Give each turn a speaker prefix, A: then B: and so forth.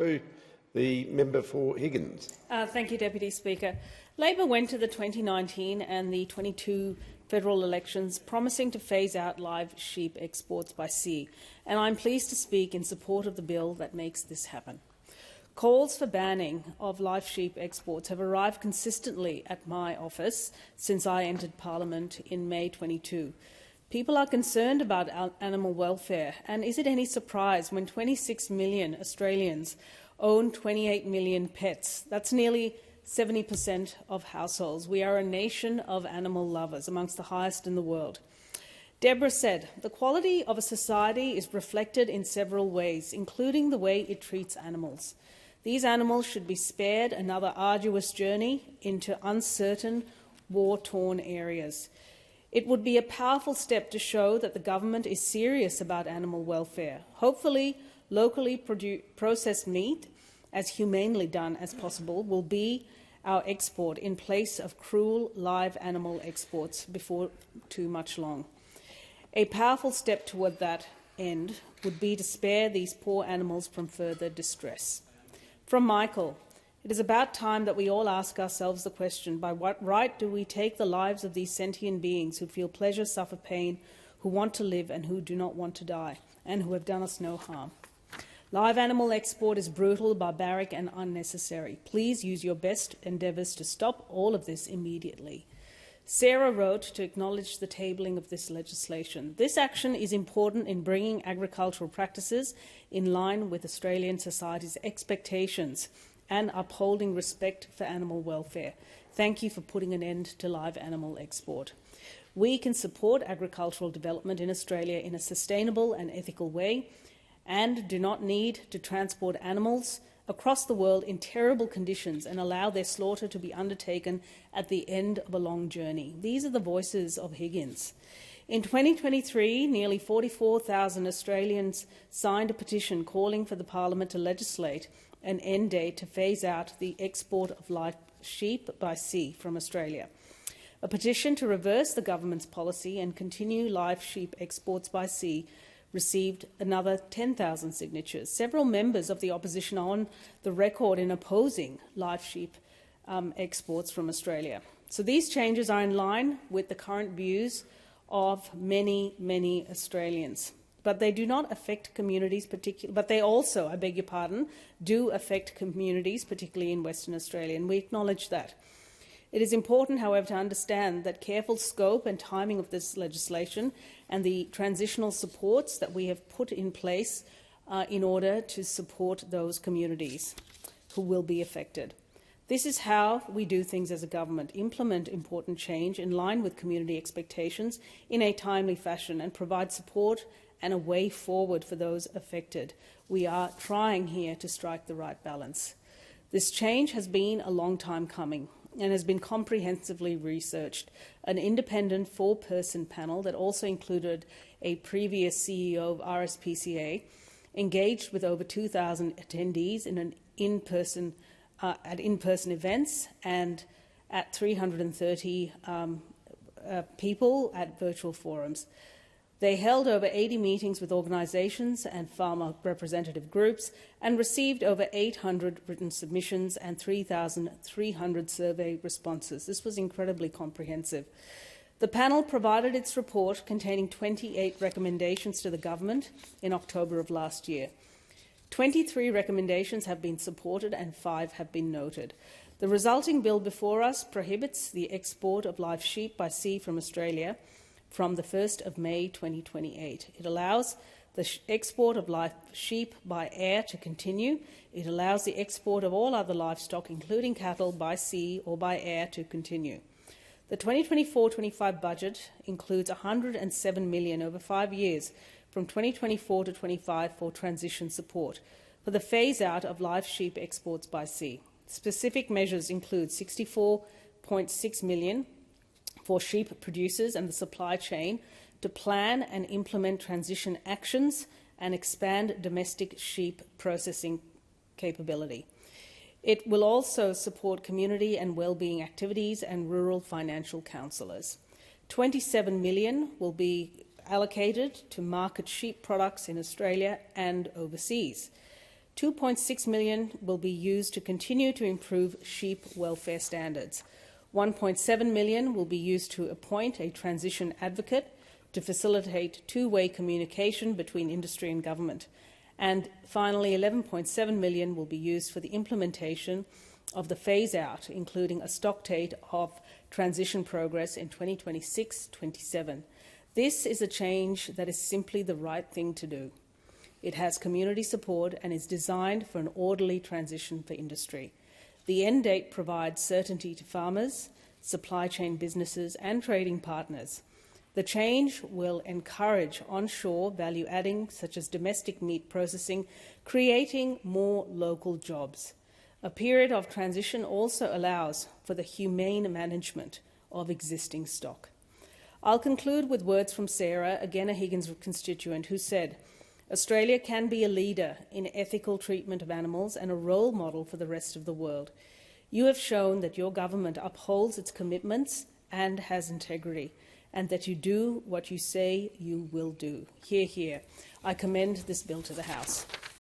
A: The member for Higgins.
B: Thank you, Deputy Speaker. Labor went to the 2019 and the 22 federal elections promising to phase out live sheep exports by sea, and I'm pleased to speak in support of the bill that makes this happen. Calls for banning of live sheep exports have arrived consistently at my office since I entered Parliament in May 22. People are concerned about animal welfare, and is it any surprise when 26 million Australians own 28 million pets? That's nearly 70% of households. We are a nation of animal lovers, amongst the highest in the world. Deborah said, "The quality of a society is reflected in several ways, including the way it treats animals. These animals should be spared another arduous journey into uncertain, war-torn areas. It would be a powerful step to show that the government is serious about animal welfare. Hopefully, locally processed meat, as humanely done as possible, will be our export in place of cruel live animal exports before too much long. A powerful step toward that end would be to spare these poor animals from further distress." From Michael, "It is about time that we all ask ourselves the question, by what right do we take the lives of these sentient beings who feel pleasure, suffer pain, who want to live and who do not want to die, and who have done us no harm? Live animal export is brutal, barbaric and unnecessary. Please use your best endeavours to stop all of this immediately." Sarah wrote to acknowledge the tabling of this legislation. "This action is important in bringing agricultural practices in line with Australian society's expectations and upholding respect for animal welfare. Thank you for putting an end to live animal export. We can support agricultural development in Australia in a sustainable and ethical way, and do not need to transport animals across the world in terrible conditions and allow their slaughter to be undertaken at the end of a long journey." These are the voices of Higgins. In 2023, nearly 44,000 Australians signed a petition calling for the Parliament to legislate an end date to phase out the export of live sheep by sea from Australia. A petition to reverse the government's policy and continue live sheep exports by sea received another 10,000 signatures. Several members of the opposition are on the record in opposing live sheep exports from Australia. So these changes are in line with the current views of many, many Australians. But they do not affect communities, but they also, I beg your pardon, do affect communities, particularly in Western Australia, and we acknowledge that. It is important, however, to understand that careful scope and timing of this legislation and the transitional supports that we have put in place in order to support those communities who will be affected. This is how we do things as a government: implement important change in line with community expectations in a timely fashion and provide support and a way forward for those affected. We are trying here to strike the right balance. This change has been a long time coming and has been comprehensively researched. An independent four-person panel that also included a previous CEO of RSPCA engaged with over 2,000 attendees at in-person events and at 330 people at virtual forums. They held over 80 meetings with organisations and farmer representative groups and received over 800 written submissions and 3,300 survey responses. This was incredibly comprehensive. The panel provided its report containing 28 recommendations to the government in October of last year. 23 recommendations have been supported and 5 have been noted. The resulting bill before us prohibits the export of live sheep by sea from Australia from the 1st of May 2028. It allows the export of live sheep by air to continue. It allows the export of all other livestock, including cattle, by sea or by air to continue. The 2024-25 budget includes $107 million over 5 years from 2024 to 25 for transition support for the phase-out of live sheep exports by sea. Specific measures include $64.6 million for sheep producers and the supply chain to plan and implement transition actions and expand domestic sheep processing capability. It will also support community and wellbeing activities and rural financial counsellors. $27 million will be allocated to market sheep products in Australia and overseas. 2.6 million will be used to continue to improve sheep welfare standards. 1.7 million will be used to appoint a transition advocate to facilitate two-way communication between industry and government. And finally, 11.7 million will be used for the implementation of the phase-out, including a stock take of transition progress in 2026-27. This is a change that is simply the right thing to do. It has community support and is designed for an orderly transition for industry. The end date provides certainty to farmers, supply chain businesses and trading partners. The change will encourage onshore value-adding, such as domestic meat processing, creating more local jobs. A period of transition also allows for the humane management of existing stock. I'll conclude with words from Sarah, again a Higgins constituent, who said, "Australia can be a leader in ethical treatment of animals and a role model for the rest of the world. You have shown that your government upholds its commitments and has integrity, and that you do what you say you will do." Hear, hear. I commend this bill to the House.